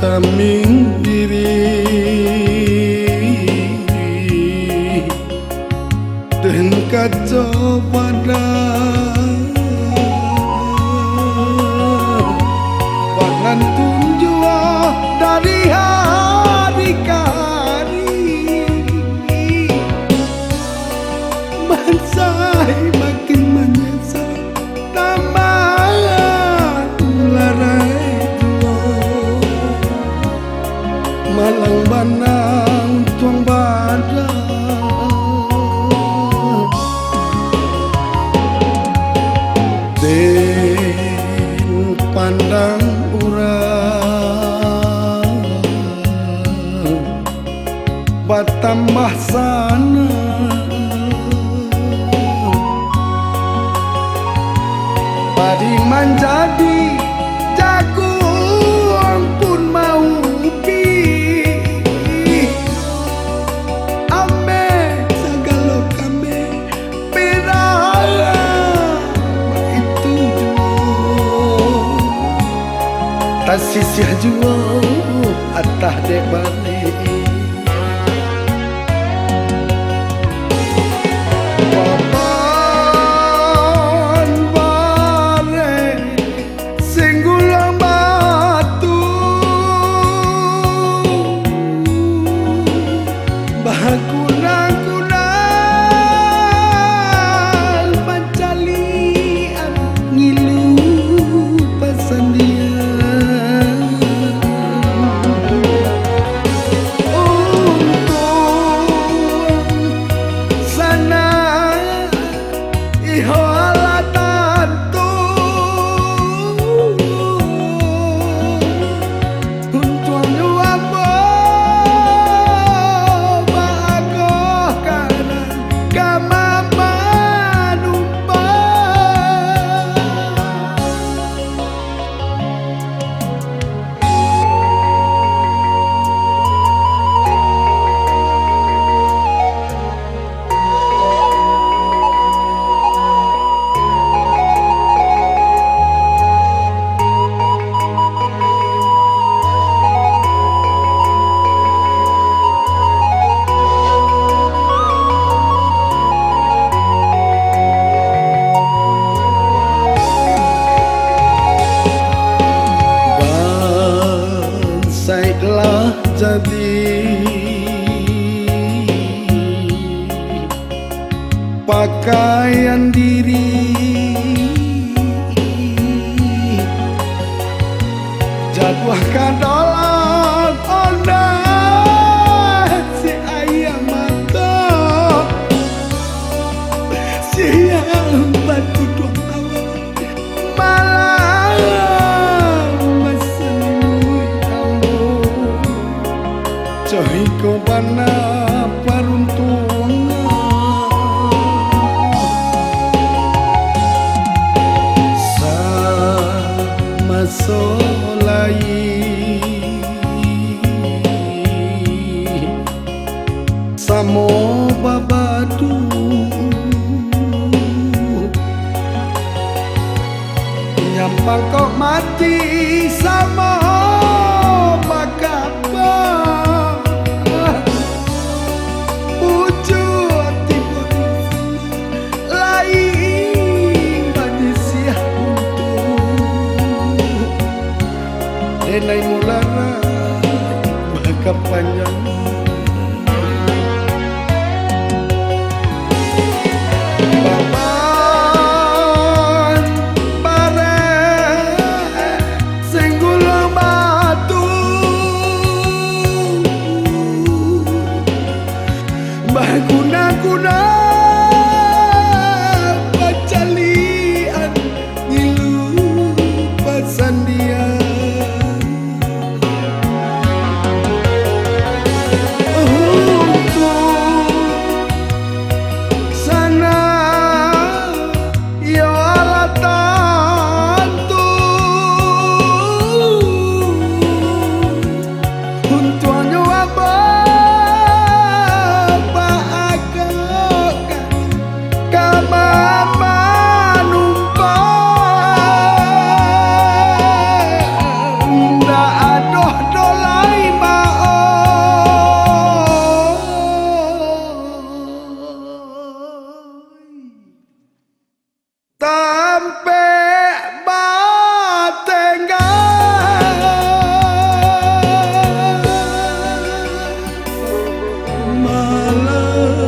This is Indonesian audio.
Taming diri dan kaca pada pangantun jua dari hari ke hari bansai makin menyesal tambah larai malang banang tuang badan den pandang urang batambah sana padi menjadi jagung pun mau sisih jua atah dek balik papan bare singgulang batu bahagunan mencalian ngilu pesan dia telah jadi pakaian diri jadwah kadolan onda si ayam mata si yang batu dua awal malam mesenui kamu cohi ko bana paruntungan kepanjangan. Papan bareng sing gulung batu, mbah guna-guna pacalian ngilu pasandian. Tampe batengan malam.